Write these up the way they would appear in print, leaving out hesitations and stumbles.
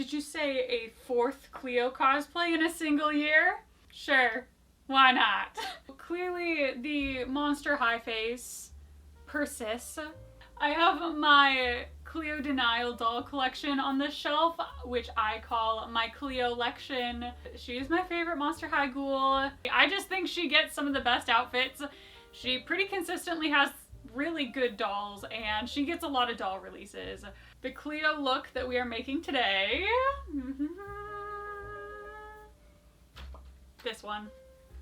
Did you say a 4th Cleo cosplay in a single year? Sure, why not? Clearly the Monster High face persists. I have my Cleo de Nile doll collection on this shelf, which I call my Cleo-lection. She is my favorite Monster High ghoul. I just think she gets some of the best outfits. She pretty consistently has really good dolls, and she gets a lot of doll releases. The Cleo look that we are making today, this one.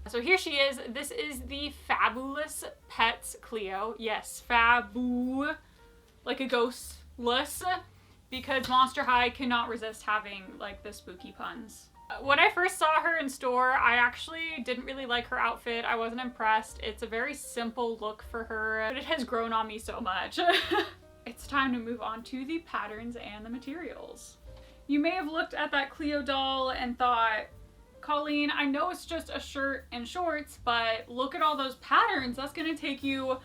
So here she is. This is the Faboolous Pets Cleo. Yes, Fabu, like a ghostless, because Monster High cannot resist having like the spooky puns. When I first saw her in store, I actually didn't really like her outfit. I wasn't impressed. It's a very simple look for her, but it has grown on me so much. It's time to move on to the patterns and the materials. You may have looked at that Cleo doll and thought, Colleen, I know it's just a shirt and shorts, but look at all those patterns. That's gonna take you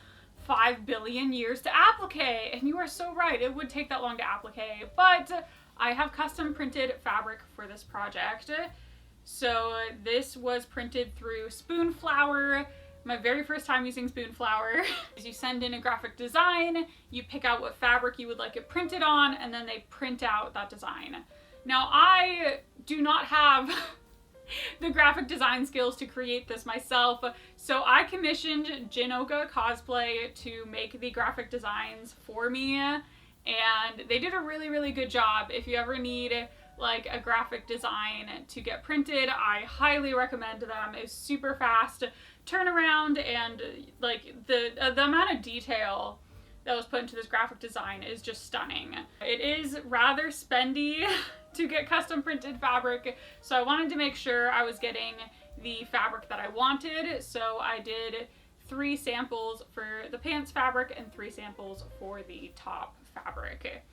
5 billion years to applique. And you are so right, it would take that long to applique, but I have custom printed fabric for this project. So this was printed through spoon flower. My very first time using spoon flower. You send in a graphic design, you pick out what fabric you would like it printed on, and then they print out that design. Now I do not have the graphic design skills to create this myself, so I commissioned G3 Cosplay to make the graphic designs for me, and they did a really, really good job. If you ever need like a graphic design to get printed, I highly recommend them. It's super fast turnaround, and like the amount of detail that was put into this graphic design is just stunning. It is rather spendy to get custom printed fabric, so I wanted to make sure I was getting the fabric that I wanted, so I did 3 samples for the pants fabric and 3 samples for the top fabric.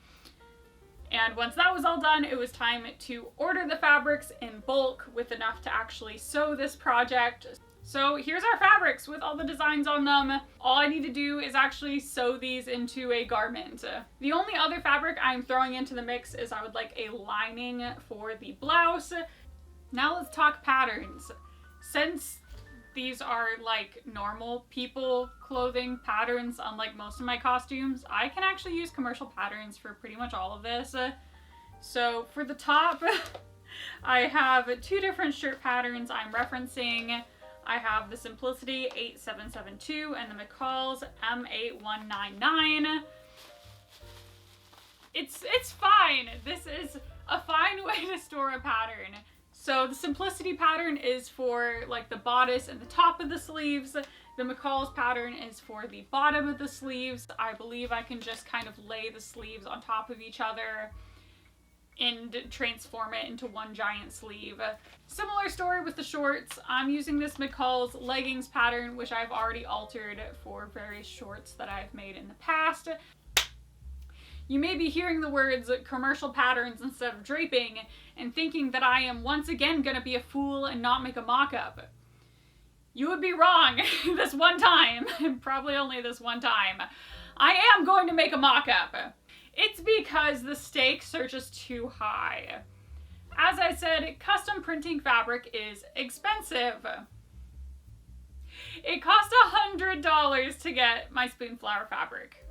And once that was all done, it was time to order the fabrics in bulk with enough to actually sew this project. So here's our fabrics with all the designs on them. All I need to do is actually sew these into a garment. The only other fabric I'm throwing into the mix is I would like a lining for the blouse. Now let's talk patterns. Since these are like normal people clothing patterns, unlike most of my costumes, I can actually use commercial patterns for pretty much all of this. So for the top, I have 2 different shirt patterns I'm referencing. I have the Simplicity 8772 and the McCall's M8199. It's fine. This is a fine way to store a pattern. So the Simplicity pattern is for like the bodice and the top of the sleeves. The McCall's pattern is for the bottom of the sleeves. I believe I can just kind of lay the sleeves on top of each other and transform it into one giant sleeve. Similar story with the shorts. I'm using this McCall's leggings pattern, which I've already altered for various shorts that I've made in the past. You may be hearing the words commercial patterns instead of draping and thinking that I am once again gonna be a fool and not make a mock-up. You would be wrong this one time, and probably only this one time. I am going to make a mock-up. It's because the stakes are just too high. As I said, custom printing fabric is expensive. It cost $100 to get my spoonflower fabric.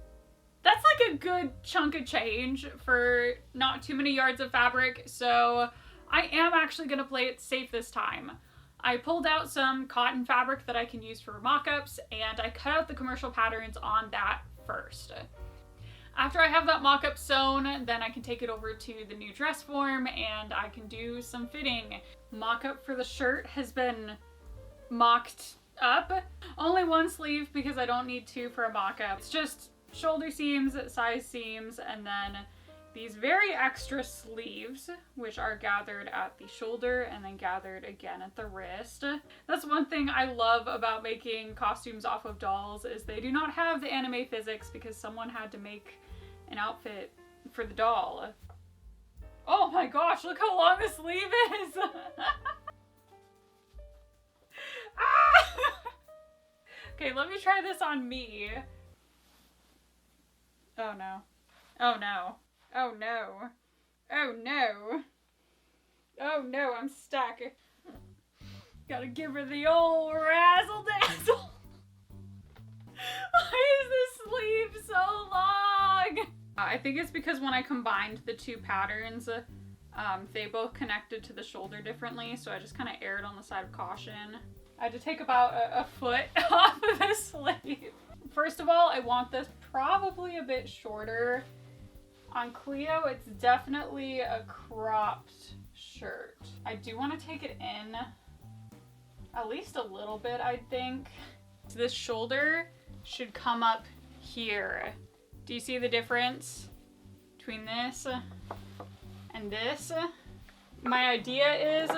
That's like a good chunk of change for not too many yards of fabric, so I am actually going to play it safe this time. I pulled out some cotton fabric that I can use for mock-ups, and I cut out the commercial patterns on that first. After I have that mock-up sewn, then I can take it over to the new dress form and I can do some fitting. Mock-up for the shirt has been mocked up. Only one sleeve because I don't need 2 for a mock-up. It's just shoulder seams, side seams, and then these very extra sleeves, which are gathered at the shoulder and then gathered again at the wrist. That's one thing I love about making costumes off of dolls, is they do not have the anime physics because someone had to make an outfit for the doll. Oh my gosh, look how long the sleeve is! Ah! Okay, let me try this on me. Oh no. Oh no. Oh no. Oh no. Oh no, I'm stuck. Gotta give her the old razzle dazzle. Why is this sleeve so long? I think it's because when I combined the two patterns, they both connected to the shoulder differently, so I just kind of erred on the side of caution. I had to take about a foot off of this sleeve. First of all, I want this probably a bit shorter. On Cleo, it's definitely a cropped shirt. I do want to take it in at least a little bit, I think. So this shoulder should come up here. Do you see the difference between this and this? My idea is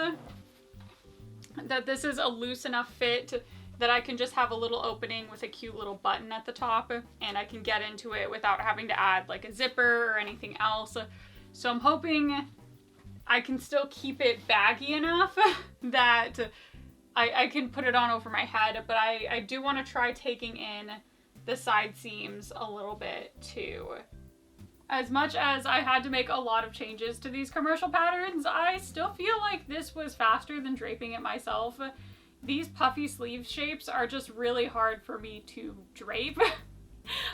that this is a loose enough fit that I can just have a little opening with a cute little button at the top, and I can get into it without having to add like a zipper or anything else. So I'm hoping I can still keep it baggy enough that I can put it on over my head, but I do want to try taking in the side seams a little bit too. As much as I had to make a lot of changes to these commercial patterns, I still feel like this was faster than draping it myself. These puffy sleeve shapes are just really hard for me to drape.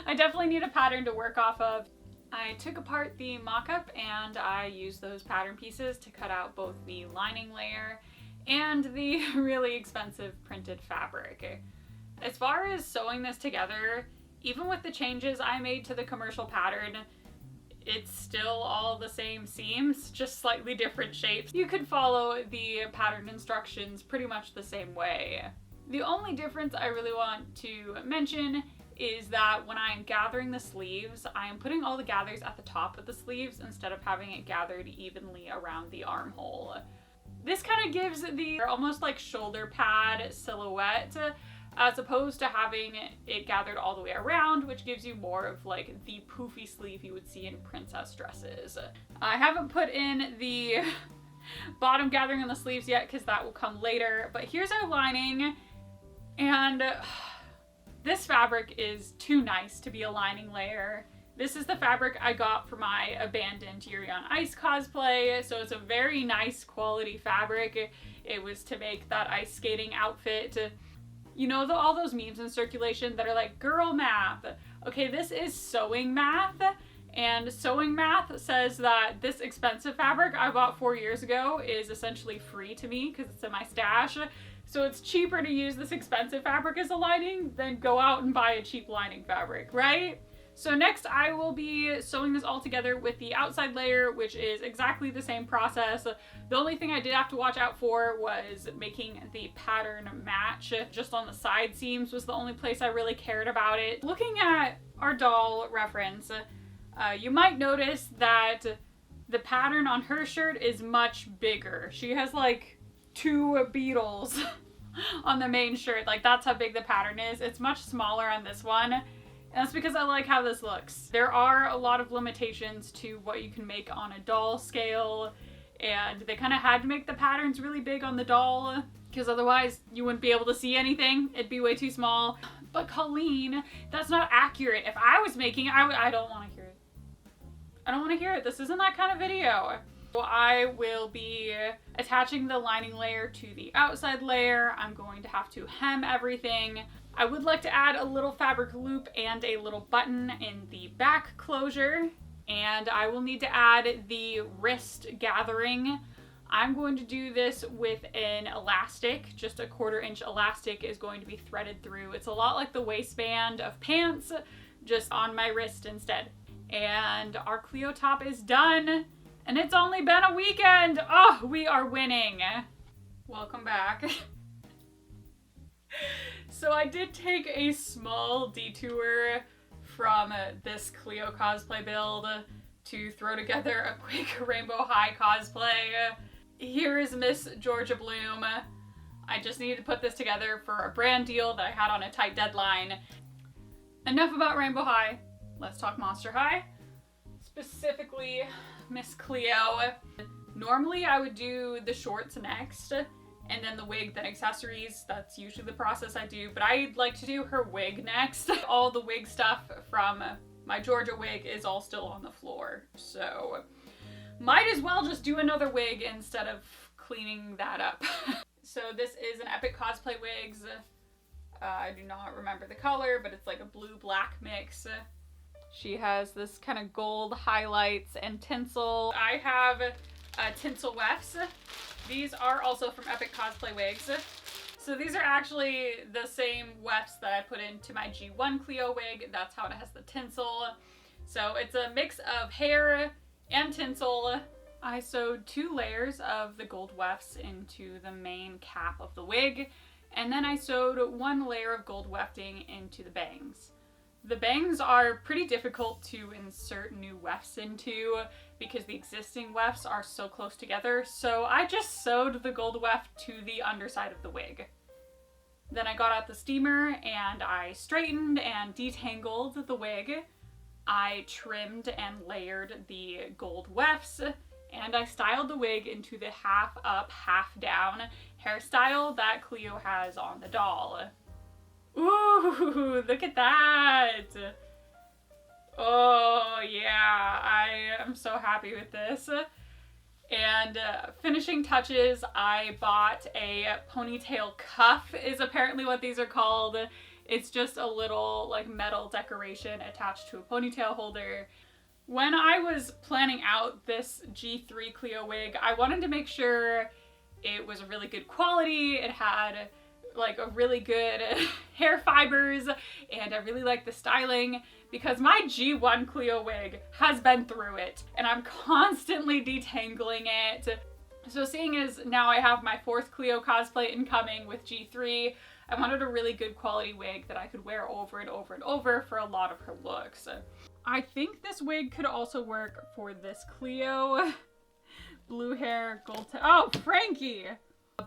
I definitely need a pattern to work off of. I took apart the mock-up and I used those pattern pieces to cut out both the lining layer and the really expensive printed fabric. As far as sewing this together, even with the changes I made to the commercial pattern, it's still all the same seams, just slightly different shapes. You could follow the pattern instructions pretty much the same way. The only difference I really want to mention is that when I am gathering the sleeves, I am putting all the gathers at the top of the sleeves instead of having it gathered evenly around the armhole. This kind of gives the almost like shoulder pad silhouette, as opposed to having it gathered all the way around, which gives you more of like the poofy sleeve you would see in princess dresses. I haven't put in the bottom gathering on the sleeves yet because that will come later, but here's our lining, and this fabric is too nice to be a lining layer. This is the fabric I got for my abandoned Yuri on Ice cosplay, so it's a very nice quality fabric. It was to make that ice skating outfit. You know, all those memes in circulation that are like, girl math. Okay, this is sewing math, and sewing math says that this expensive fabric I bought 4 years ago is essentially free to me because it's in my stash. So it's cheaper to use this expensive fabric as a lining than go out and buy a cheap lining fabric, right? So next I will be sewing this all together with the outside layer, which is exactly the same process. The only thing I did have to watch out for was making the pattern match. Just on the side seams was the only place I really cared about it. Looking at our doll reference, you might notice that the pattern on her shirt is much bigger. She has like 2 beetles on the main shirt. Like, that's how big the pattern is. It's much smaller on this one. And that's because I like how this looks. There are a lot of limitations to what you can make on a doll scale, and they kind of had to make the patterns really big on the doll because otherwise you wouldn't be able to see anything. It'd be way too small. But Colleen, that's not accurate. If I was making it, I don't want to hear it. I don't want to hear it. This isn't that kind of video. So I will be attaching the lining layer to the outside layer. I'm going to have to hem everything. I would like to add a little fabric loop and a little button in the back closure, and I will need to add the wrist gathering. I'm going to do this with an elastic. Just a 1/4 inch elastic is going to be threaded through. It's a lot like the waistband of pants, just on my wrist instead. And our Cleo top is done, and it's only been a weekend. Oh, we are winning. Welcome back. So I did take a small detour from this Cleo cosplay build to throw together a quick Rainbow High cosplay. Here is Miss Georgia Bloom. I just needed to put this together for a brand deal that I had on a tight deadline. Enough about Rainbow High. Let's talk Monster High. Specifically, Miss Cleo. Normally I would do the shorts next, and then the wig, then accessories. That's usually the process I do, but I'd like to do her wig next. All the wig stuff from my Georgia wig is all still on the floor. So might as well just do another wig instead of cleaning that up. So this is an Epic Cosplay Wigs. I do not remember the color, but it's like a blue-black mix. She has this kind of gold highlights and tinsel. I have tinsel wefts. These are also from Epic Cosplay Wigs. So these are actually the same wefts that I put into my G1 Cleo wig. That's how it has the tinsel. So it's a mix of hair and tinsel. I sewed 2 layers of the gold wefts into the main cap of the wig, and then I sewed 1 layer of gold wefting into the bangs. The bangs are pretty difficult to insert new wefts into because the existing wefts are so close together, so I just sewed the gold weft to the underside of the wig. Then I got out the steamer and I straightened and detangled the wig. I trimmed and layered the gold wefts, and I styled the wig into the half up, half down hairstyle that Cleo has on the doll. Ooh, look at that! Oh yeah, I am so happy with this. And finishing touches, I bought a ponytail cuff, is apparently what these are called. It's just a little like metal decoration attached to a ponytail holder. When I was planning out this G3 Cleo wig, I wanted to make sure it was a really good quality. It had like a really good hair fibers, and I really like the styling because my G1 Cleo wig has been through it and I'm constantly detangling it. So seeing as now I have my 4th Cleo cosplay incoming with G3, I wanted a really good quality wig that I could wear over and over and over for a lot of her looks. I think this wig could also work for this Cleo. Blue hair, oh, Frankie!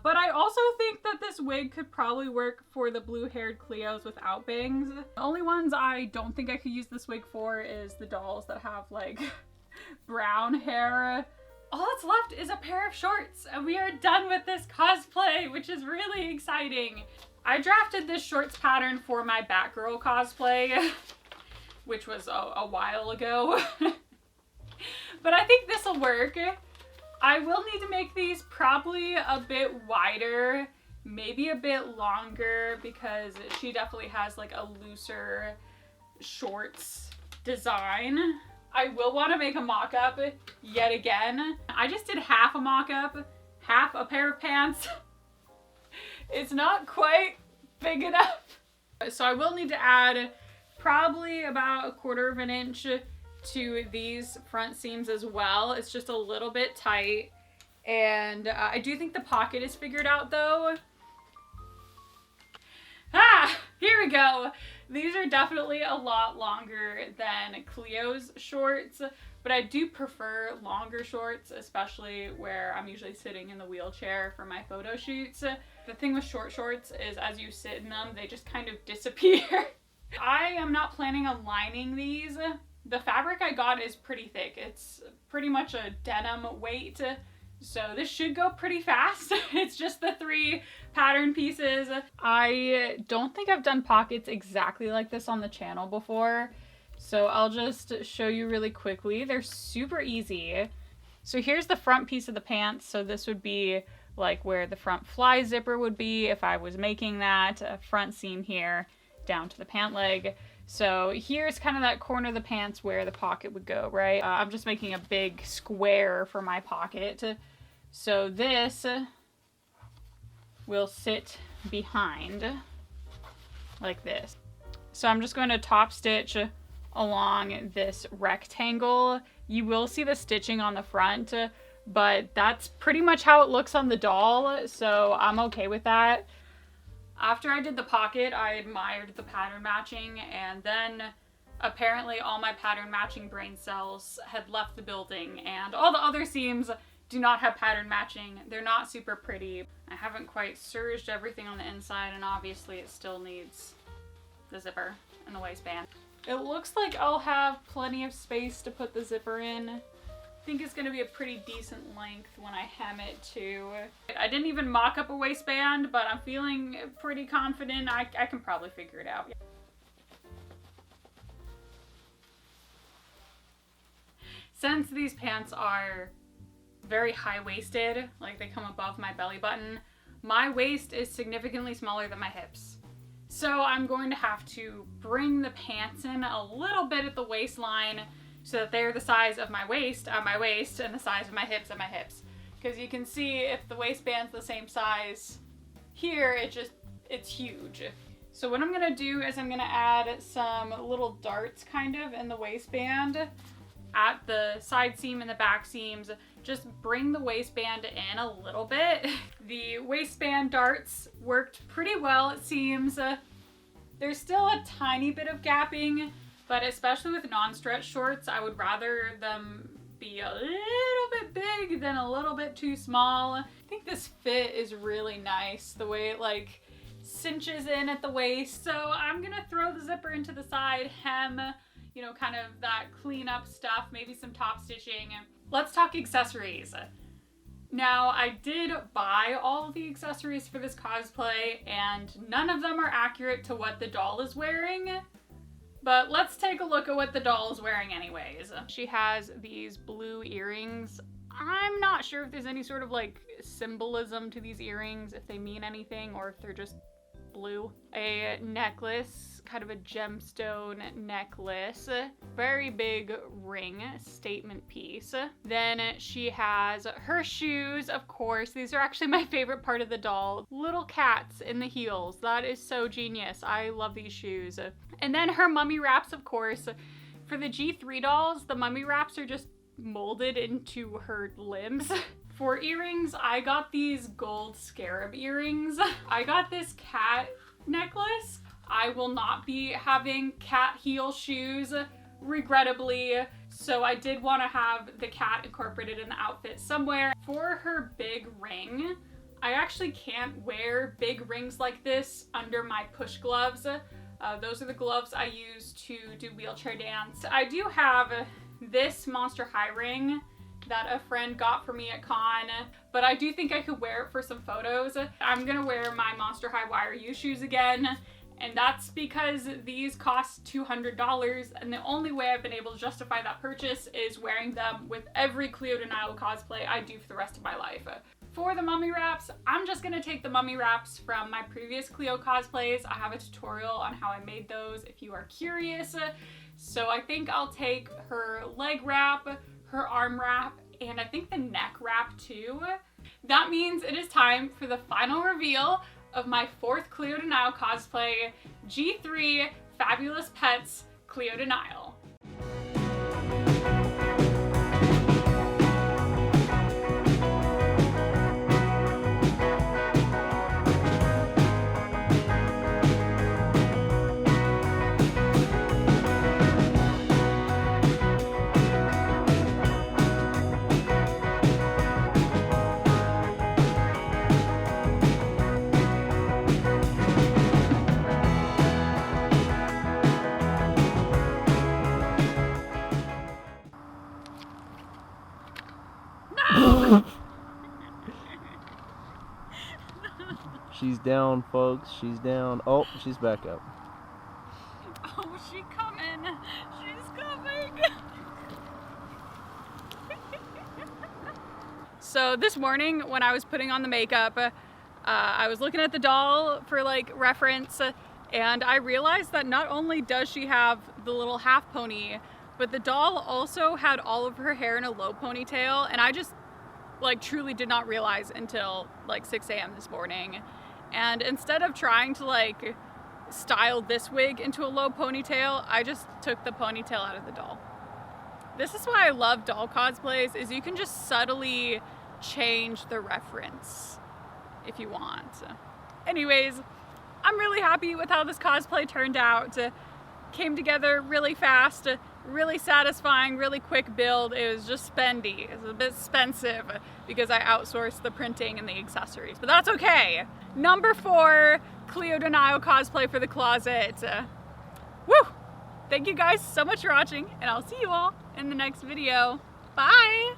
But I also think that this wig could probably work for the blue-haired Cleos without bangs. The only ones I don't think I could use this wig for is the dolls that have like brown hair. All that's left is a pair of shorts and we are done with this cosplay, which is really exciting. I drafted this shorts pattern for my Batgirl cosplay, which was a while ago. But I think this will work. I will need to make these probably a bit wider, maybe a bit longer, because she definitely has like a looser shorts design. I will want to make a mock-up yet again. I just did half a mock-up, half a pair of pants. It's not quite big enough. So I will need to add probably about 1/4 of an inch to these front seams as well. It's just a little bit tight, and I do think the pocket is figured out though. Here we go. These are definitely a lot longer than Cleo's shorts, but I do prefer longer shorts, especially where I'm usually sitting in the wheelchair for my photo shoots. The thing with short shorts is as you sit in them, they just kind of disappear. I am not planning on lining these. The fabric I got is pretty thick. It's pretty much a denim weight, so this should go pretty fast. It's just the 3 pattern pieces. I don't think I've done pockets exactly like this on the channel before, so I'll just show you really quickly. They're super easy. So here's the front piece of the pants. So this would be like where the front fly zipper would be if I was making that, a front seam here down to the pant leg. So here's kind of that corner of the pants where the pocket would go, right? I'm just making a big square for my pocket. So this will sit behind like this. So I'm just going to top stitch along this rectangle. You will see the stitching on the front, but that's pretty much how it looks on the doll, so I'm okay with that. After I did the pocket, I admired the pattern matching, and then apparently all my pattern matching brain cells had left the building, and all the other seams do not have pattern matching. They're not super pretty. I haven't quite serged everything on the inside, and obviously it still needs the zipper and the waistband. It looks like I'll have plenty of space to put the zipper in. I think it's going to be a pretty decent length when I hem it too. I didn't even mock up a waistband, but I'm feeling pretty confident I can probably figure it out. Since these pants are very high-waisted, like they come above my belly button. My waist is significantly smaller than my hips. So I'm going to have to bring the pants in a little bit at the waistline so that they're the size of my waist at my waist and the size of my hips at my hips. Because you can see if the waistband's the same size here, it's huge. So what I'm gonna do is I'm gonna add some little darts kind of in the waistband at the side seam and the back seams. Just bring the waistband in a little bit. The waistband darts worked pretty well, it seems. There's still a tiny bit of gapping, but especially with non-stretch shorts, I would rather them be a little bit big than a little bit too small. I think this fit is really nice, the way it like cinches in at the waist. So I'm gonna throw the zipper into the side, hem, you know, kind of that cleanup stuff, maybe some top stitching. Let's talk accessories. Now, I did buy all of the accessories for this cosplay, and none of them are accurate to what the doll is wearing. But let's take a look at what the doll is wearing anyways. She has these blue earrings. I'm not sure if there's any sort of like symbolism to these earrings, if they mean anything or if they're just blue. A necklace, kind of a gemstone necklace. Very big ring, statement piece. Then she has her shoes, of course. These are actually my favorite part of the doll. Little cats in the heels. That is so genius. I love these shoes. And then her mummy wraps, of course. For the G3 dolls, the mummy wraps are just molded into her limbs. For earrings, I got these gold scarab earrings. I got this cat necklace. I will not be having cat heel shoes, regrettably, so I did want to have the cat incorporated in the outfit somewhere. For her big ring, I actually can't wear big rings like this under my push gloves. Those are the gloves I use to do wheelchair dance. I do have this Monster High ring that a friend got for me at con, but I do think I could wear it for some photos. I'm gonna wear my Monster High Wire U shoes again, and that's because these cost $200, and the only way I've been able to justify that purchase is wearing them with every Cleo de Nile cosplay I do for the rest of my life. For the mummy wraps, I'm just gonna take the mummy wraps from my previous Cleo cosplays. I have a tutorial on how I made those if you are curious. So I think I'll take her leg wrap, her arm wrap, and I think the neck wrap too. That means it is time for the final reveal of my 4th Cleo de Nile cosplay, G3 Faboolous Pets Cleo de Nile. She's down, folks. She's down. Oh, she's back up. Oh, she's coming. She's coming. So this morning when I was putting on the makeup, I was looking at the doll for like reference, and I realized that not only does she have the little half pony, but the doll also had all of her hair in a low ponytail, and I just like truly did not realize until like 6 a.m. this morning. And instead of trying to like style this wig into a low ponytail, I just took the ponytail out of the doll. This is why I love doll cosplays, is you can just subtly change the reference if you want. Anyways, I'm really happy with how this cosplay turned out. Came together really fast, really satisfying, really quick build. It was just spendy. It was a bit expensive because I outsourced the printing and the accessories, but that's okay. Number 4, Cleo de Nile cosplay for the closet. Woo! Thank you guys so much for watching, and I'll see you all in the next video. Bye!